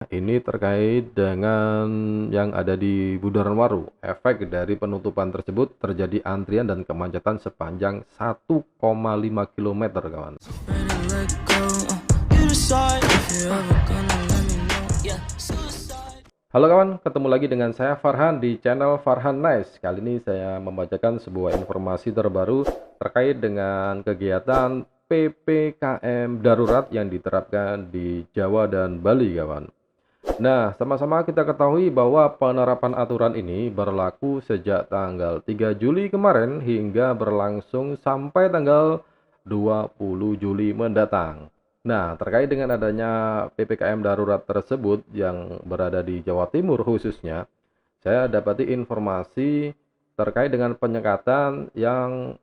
Ini terkait dengan yang ada di Bundaran Waru. Efek dari penutupan tersebut terjadi antrian dan kemacetan sepanjang 1,5 kilometer, kawan. Halo kawan, ketemu lagi dengan saya Farhan di channel Farhan Nice. Kali ini saya membacakan sebuah informasi terbaru terkait dengan kegiatan PPKM darurat yang diterapkan di Jawa dan Bali, kawan. Nah, sama-sama kita ketahui bahwa penerapan aturan ini berlaku sejak tanggal 3 Juli kemarin hingga berlangsung sampai tanggal 20 Juli mendatang. Nah, terkait dengan adanya PPKM darurat tersebut yang berada di Jawa Timur khususnya, saya dapati informasi terkait dengan penyekatan yang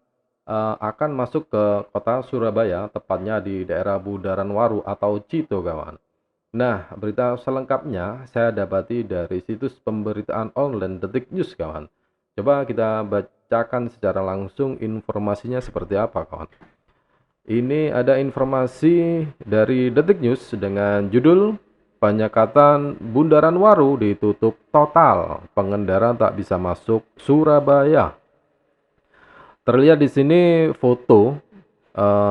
akan masuk ke kota Surabaya, tepatnya di daerah Bundaran Waru atau Cito, kawan. Nah, berita selengkapnya saya dapati dari situs pemberitaan online Detik News, kawan. Coba kita bacakan secara langsung informasinya seperti apa, kawan. Ini ada informasi dari Detik News dengan judul Penyekatan Bundaran Waru ditutup total, pengendara tak bisa masuk Surabaya. Terlihat di sini foto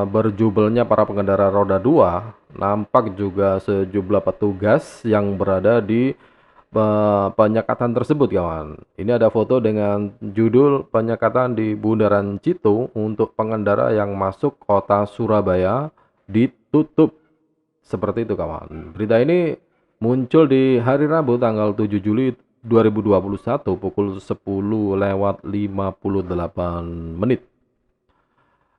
berjubelnya para pengendara roda 2, nampak juga sejumlah petugas yang berada di penyekatan tersebut, kawan. Ini ada foto dengan judul penyekatan di Bundaran Cito untuk pengendara yang masuk kota Surabaya ditutup. Seperti itu, kawan. Berita ini muncul di hari Rabu tanggal 7 Juli 2021 pukul 10:58.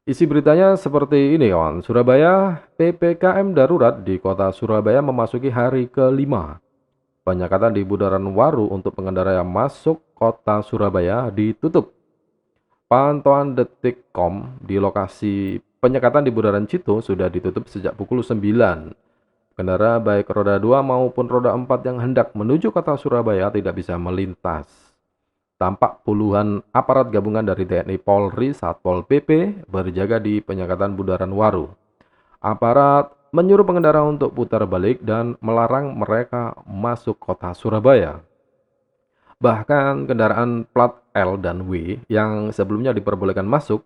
Isi beritanya seperti ini, kawan. Surabaya, PPKM darurat di kota Surabaya memasuki hari kelima. Penyekatan di Bundaran Waru untuk pengendara yang masuk kota Surabaya ditutup. Pantauan Detikcom di lokasi penyekatan di Bundaran Cito sudah ditutup sejak pukul 9. Pengendara baik roda 2 maupun roda 4 yang hendak menuju kota Surabaya tidak bisa melintas. Tampak puluhan aparat gabungan dari TNI Polri, Satpol PP berjaga di penyekatan Bundaran Waru. Aparat menyuruh pengendara untuk putar balik dan melarang mereka masuk kota Surabaya. Bahkan kendaraan plat L dan W yang sebelumnya diperbolehkan masuk,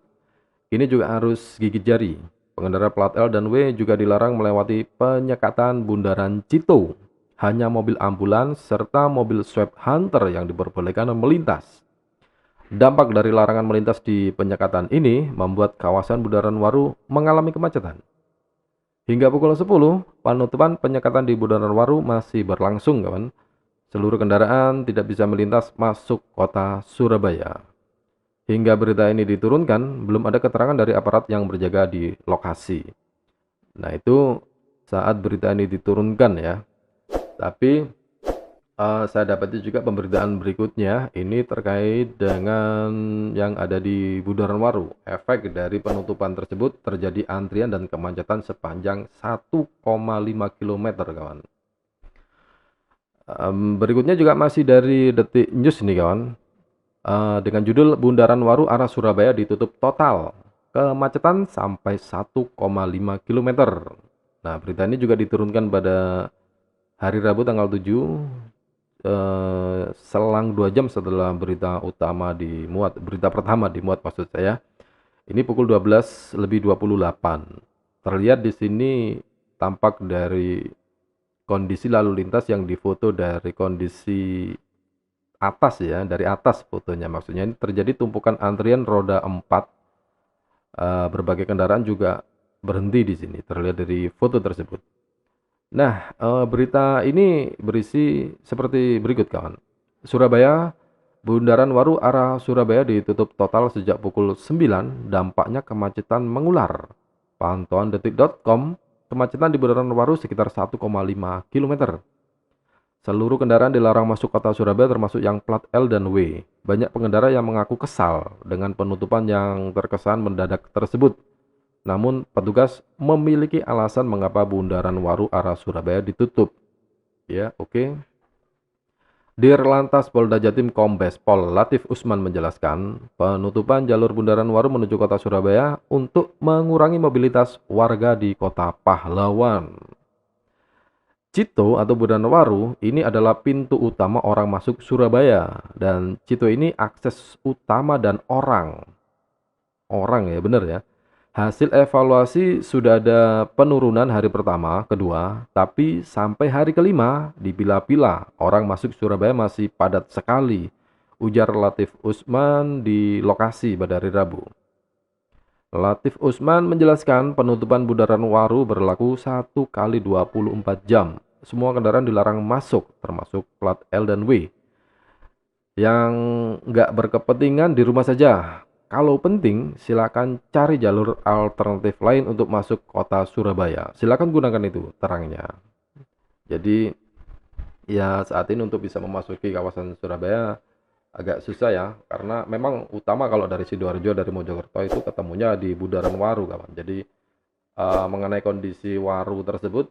ini juga harus gigit jari. Pengendara plat L dan W juga dilarang melewati penyekatan Bundaran Cito. Hanya mobil ambulans serta mobil swab hunter yang diperbolehkan melintas. Dampak dari larangan melintas di penyekatan ini membuat kawasan Bundaran Waru mengalami kemacetan. Hingga pukul 10, penutupan penyekatan di Bundaran Waru masih berlangsung, kawan. Seluruh kendaraan tidak bisa melintas masuk kota Surabaya. Hingga berita ini diturunkan, belum ada keterangan dari aparat yang berjaga di lokasi. Nah, itu saat berita ini diturunkan, ya. Tapi saya dapati juga pemberitaan berikutnya ini terkait dengan yang ada di Bundaran Waru. Efek dari penutupan tersebut terjadi antrian dan kemacetan sepanjang 1,5 kilometer, kawan. Berikutnya juga masih dari Detik News nih, kawan. Dengan judul Bundaran Waru arah Surabaya ditutup total. Kemacetan sampai 1,5 kilometer. Nah, berita ini juga diturunkan pada hari Rabu tanggal 7, selang 2 jam setelah berita pertama dimuat, maksud saya. Ini pukul 12:28. Terlihat di sini tampak dari kondisi lalu lintas yang difoto dari kondisi atas, ya, dari atas fotonya. Maksudnya ini terjadi tumpukan antrian roda 4, berbagai kendaraan juga berhenti di sini, terlihat dari foto tersebut. Nah, berita ini berisi seperti berikut, kawan. Surabaya, Bundaran Waru arah Surabaya ditutup total sejak pukul 9, dampaknya kemacetan mengular. Pantauan detik.com, kemacetan di Bundaran Waru sekitar 1,5 km. Seluruh kendaraan dilarang masuk kota Surabaya termasuk yang plat L dan W. Banyak pengendara yang mengaku kesal dengan penutupan yang terkesan mendadak tersebut. Namun, petugas memiliki alasan mengapa Bundaran Waru arah Surabaya ditutup. Ya, oke. Dirlantas Polda Jatim Kombes Pol Latif Usman menjelaskan, penutupan jalur Bundaran Waru menuju kota Surabaya untuk mengurangi mobilitas warga di kota pahlawan. Cito atau Bundaran Waru ini adalah pintu utama orang masuk Surabaya, dan Cito ini akses utama dan orang. Orang ya, bener ya. Hasil evaluasi sudah ada penurunan hari pertama, kedua, tapi sampai hari kelima dipilah-pilah orang masuk Surabaya masih padat sekali. Ujar Latif Usman di lokasi pada hari Rabu. Latif Usman menjelaskan penutupan Bundaran Waru berlaku 1 kali 24 jam. Semua kendaraan dilarang masuk, termasuk plat L dan W. Yang nggak berkepentingan di rumah saja. Kalau penting, silakan cari jalur alternatif lain untuk masuk kota Surabaya. Silakan gunakan itu, terangnya. Jadi, ya saat ini untuk bisa memasuki kawasan Surabaya agak susah ya, karena memang utama kalau dari Sidoarjo, dari Mojokerto itu ketemunya di Bundaran Waru, kawan. Jadi, mengenai kondisi Waru tersebut,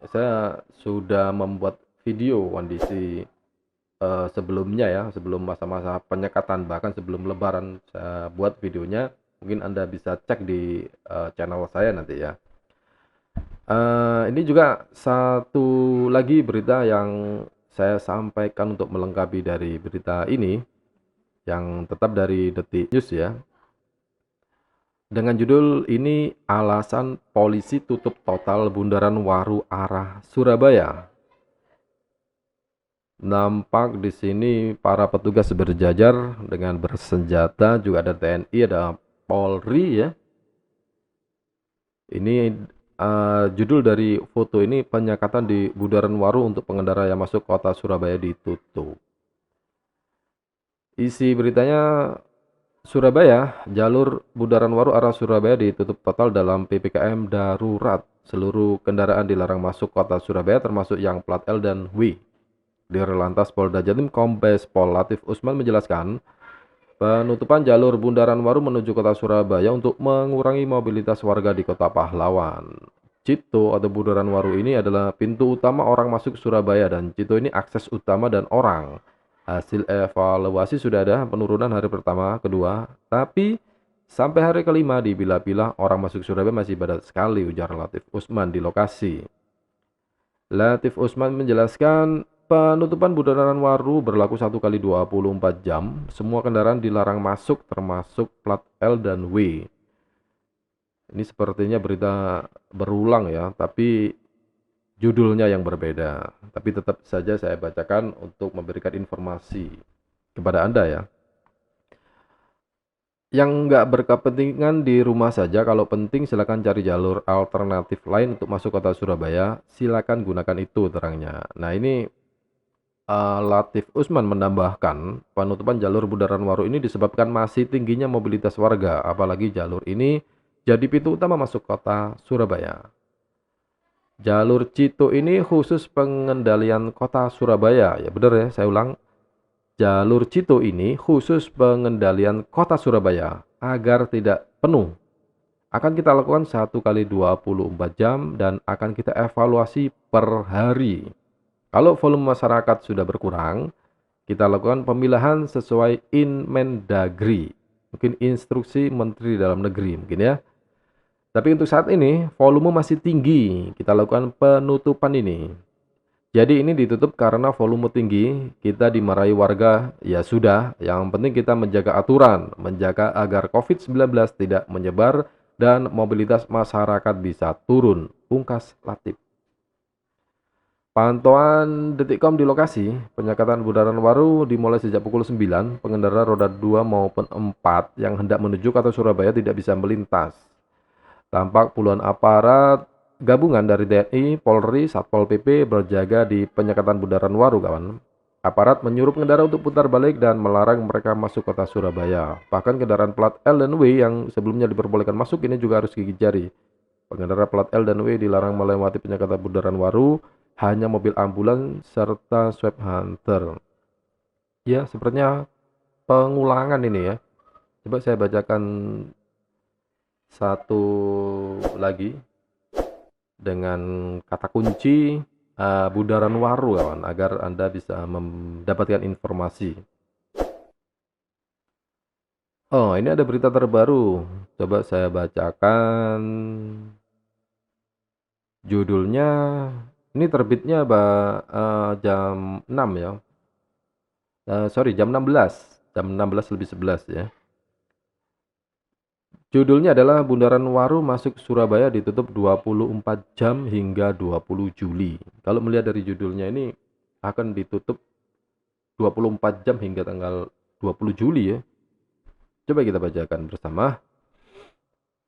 saya sudah membuat video kondisi sebelumnya ya, sebelum masa-masa penyekatan, bahkan sebelum lebaran saya buat videonya, mungkin Anda bisa cek di, channel saya nanti ya. Ini juga satu lagi berita yang saya sampaikan untuk melengkapi dari berita ini, yang tetap dari Detik News ya, dengan judul ini, "Alasan Polisi Tutup Total Bundaran Waru Arah Surabaya." Nampak di sini para petugas berjajar dengan bersenjata, juga ada TNI, ada Polri ya. Ini judul dari foto ini, "Penyekatan di Bundaran Waru untuk pengendara yang masuk kota Surabaya ditutup." Isi beritanya, Surabaya, jalur Bundaran Waru arah Surabaya ditutup total dalam PPKM darurat. Seluruh kendaraan dilarang masuk kota Surabaya termasuk yang plat L dan W. Dirlantas Polda Jatim Kombes Pol Latif Usman menjelaskan, penutupan jalur Bundaran Waru menuju kota Surabaya untuk mengurangi mobilitas warga di Kota Pahlawan. Cito atau Bundaran Waru ini adalah pintu utama orang masuk Surabaya, dan Cito ini akses utama dan orang. Hasil evaluasi sudah ada penurunan hari pertama, kedua, tapi sampai hari kelima dipilah-pilah orang masuk Surabaya masih padat sekali, ujar Latif Usman di lokasi. Latif Usman menjelaskan, penutupan Bundaran Waru berlaku 1 kali 24 jam. Semua kendaraan dilarang masuk termasuk plat L dan W. Ini sepertinya berita berulang ya, tapi judulnya yang berbeda. Tapi tetap saja saya bacakan untuk memberikan informasi kepada Anda ya. Yang nggak berkepentingan di rumah saja, kalau penting silakan cari jalur alternatif lain untuk masuk kota Surabaya. Silakan gunakan itu, terangnya. Nah ini, Latif Usman menambahkan, penutupan jalur Bundaran Waru ini disebabkan masih tingginya mobilitas warga, apalagi jalur ini jadi pintu utama masuk kota Surabaya. Jalur Cito ini khusus pengendalian kota Surabaya, ya benar ya, saya ulang. Jalur Cito ini khusus pengendalian kota Surabaya agar tidak penuh. Akan kita lakukan 1 kali 24 jam dan akan kita evaluasi per hari. Kalau volume masyarakat sudah berkurang, kita lakukan pemilahan sesuai Inmendagri, mungkin instruksi Menteri Dalam Negeri mungkin ya. Tapi untuk saat ini volume masih tinggi, kita lakukan penutupan ini. Jadi ini ditutup karena volume tinggi, kita dimarahi warga, ya sudah, yang penting kita menjaga aturan, menjaga agar COVID-19 tidak menyebar dan mobilitas masyarakat bisa turun, pungkas Latif. Pantauan Detikcom di lokasi, penyekatan Bundaran Waru dimulai sejak pukul 9, pengendara roda 2 maupun 4 yang hendak menuju kota Surabaya tidak bisa melintas. Tampak puluhan aparat gabungan dari TNI, Polri, Satpol PP berjaga di penyekatan Bundaran Waru, kawan. Aparat menyuruh pengendara untuk putar balik dan melarang mereka masuk kota Surabaya. Bahkan kendaraan plat L dan W yang sebelumnya diperbolehkan masuk ini juga harus gigit jari. Pengendara plat L dan W dilarang melewati penyekatan Bundaran Waru, hanya mobil ambulans serta swab hunter. Ya, sepertinya pengulangan ini ya. Coba saya bacakan satu lagi dengan kata kunci Bundaran Waru, kawan, agar Anda bisa mendapatkan informasi. Oh, ini ada berita terbaru. Coba saya bacakan. Judulnya, Ini terbitnya jam 6 ya. Sorry, jam 16, jam 16 lebih 11 ya. Judulnya adalah Bundaran Waru masuk Surabaya ditutup 24 jam hingga 20 Juli. Kalau melihat dari judulnya ini akan ditutup 24 jam hingga tanggal 20 Juli ya. Coba kita bacakan bersama.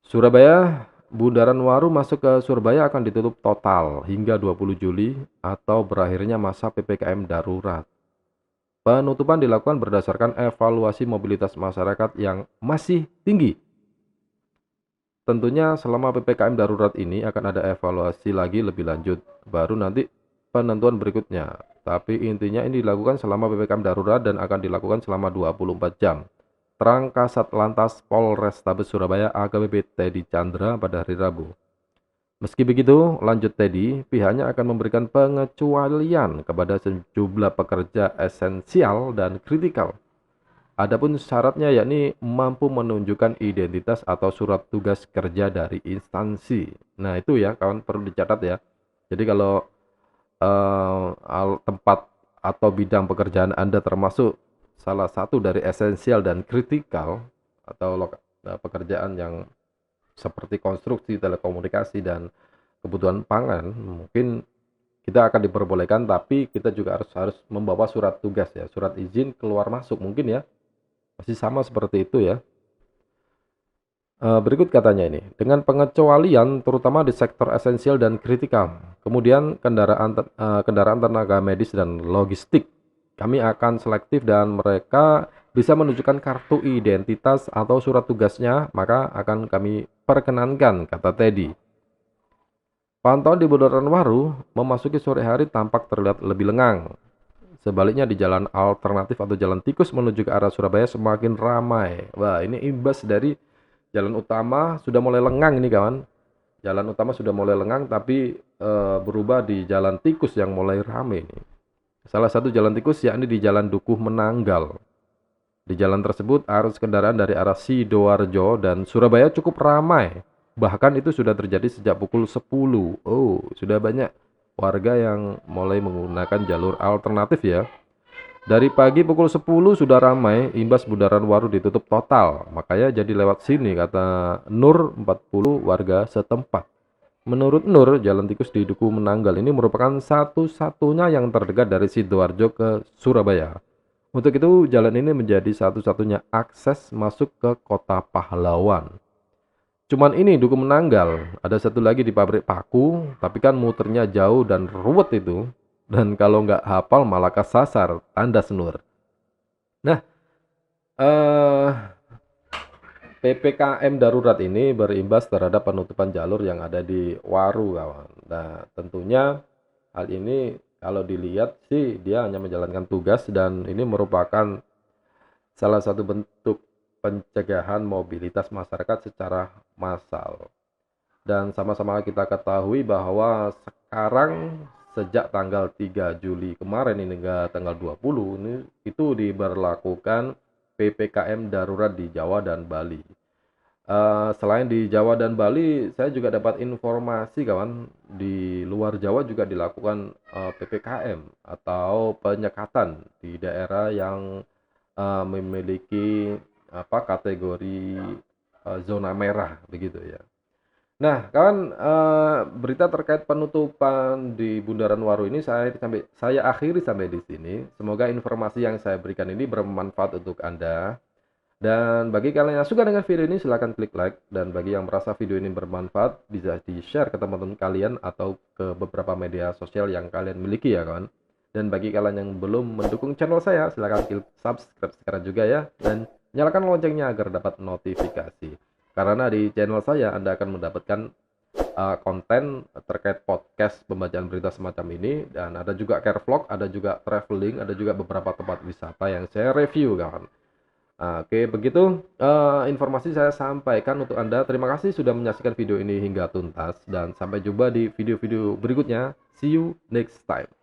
Surabaya, Bundaran Waru masuk ke Surabaya akan ditutup total hingga 20 Juli atau berakhirnya masa PPKM darurat. Penutupan dilakukan berdasarkan evaluasi mobilitas masyarakat yang masih tinggi. Tentunya selama PPKM darurat ini akan ada evaluasi lagi lebih lanjut, baru nanti penentuan berikutnya. Tapi intinya ini dilakukan selama PPKM darurat dan akan dilakukan selama 24 jam. Terang Kasat Lantas Polrestabes Surabaya AKBP Teddy Chandra pada hari Rabu. Meski begitu, lanjut Teddy, pihaknya akan memberikan pengecualian kepada sejumlah pekerja esensial dan kritikal. Adapun syaratnya yakni mampu menunjukkan identitas atau surat tugas kerja dari instansi. Nah, itu ya kawan perlu dicatat ya. Jadi kalau tempat atau bidang pekerjaan Anda termasuk salah satu dari esensial dan kritikal atau pekerjaan yang seperti konstruksi, telekomunikasi, dan kebutuhan pangan, mungkin kita akan diperbolehkan, tapi kita juga harus membawa surat tugas ya, surat izin keluar masuk mungkin ya, masih sama seperti itu ya. Berikut katanya ini, dengan pengecualian terutama di sektor esensial dan kritikal, kemudian kendaraan tenaga medis dan logistik, kami akan selektif dan mereka bisa menunjukkan kartu identitas atau surat tugasnya, maka akan kami perkenankan, kata Teddy. Pantauan di Bundaran Waru memasuki sore hari tampak terlihat lebih lengang. Sebaliknya di jalan alternatif atau jalan tikus menuju ke arah Surabaya semakin ramai. Wah, ini imbas dari jalan utama sudah mulai lengang ini kawan. Jalan utama sudah mulai lengang tapi berubah di jalan tikus yang mulai ramai ini. Salah satu jalan tikus yakni di Jalan Dukuh Menanggal. Di jalan tersebut arus kendaraan dari arah Sidoarjo dan Surabaya cukup ramai. Bahkan itu sudah terjadi sejak pukul 10. Oh, sudah banyak warga yang mulai menggunakan jalur alternatif ya. Dari pagi pukul 10 sudah ramai, imbas Bundaran Waru ditutup total. Makanya jadi lewat sini, kata Nur 40 warga setempat. Menurut Nur, jalan tikus di Dukuh Menanggal ini merupakan satu-satunya yang terdekat dari Sidoarjo ke Surabaya. Untuk itu, jalan ini menjadi satu-satunya akses masuk ke kota pahlawan. Cuman ini Dukuh Menanggal, ada satu lagi di pabrik paku, tapi kan muternya jauh dan ruwet itu. Dan kalau nggak hafal malah kesasar, tanda Nur. Nah, PPKM darurat ini berimbas terhadap penutupan jalur yang ada di Waru, kawan. Nah, tentunya hal ini kalau dilihat sih dia hanya menjalankan tugas dan ini merupakan salah satu bentuk pencegahan mobilitas masyarakat secara massal. Dan sama-sama kita ketahui bahwa sekarang sejak tanggal 3 Juli kemarin hingga tanggal 20 ini itu diberlakukan PPKM darurat di Jawa dan Bali. Selain di Jawa dan Bali, saya juga dapat informasi kawan di luar Jawa juga dilakukan PPKM atau penyekatan di daerah yang memiliki kategori zona merah begitu ya. Nah, kawan, berita terkait penutupan di Bundaran Waru ini saya akhiri sampai di sini. Semoga informasi yang saya berikan ini bermanfaat untuk Anda. Dan bagi kalian yang suka dengan video ini, silahkan klik like. Dan bagi yang merasa video ini bermanfaat, bisa di-share ke teman-teman kalian atau ke beberapa media sosial yang kalian miliki ya, kawan. Dan bagi kalian yang belum mendukung channel saya, silahkan klik subscribe sekarang juga ya. Dan nyalakan loncengnya agar dapat notifikasi. Karena di channel saya Anda akan mendapatkan konten terkait podcast pembacaan berita semacam ini. Dan ada juga care vlog, ada juga traveling, ada juga beberapa tempat wisata yang saya review kawan. Oke, begitu informasi saya sampaikan untuk Anda. Terima kasih sudah menyaksikan video ini hingga tuntas. Dan sampai jumpa di video-video berikutnya. See you next time.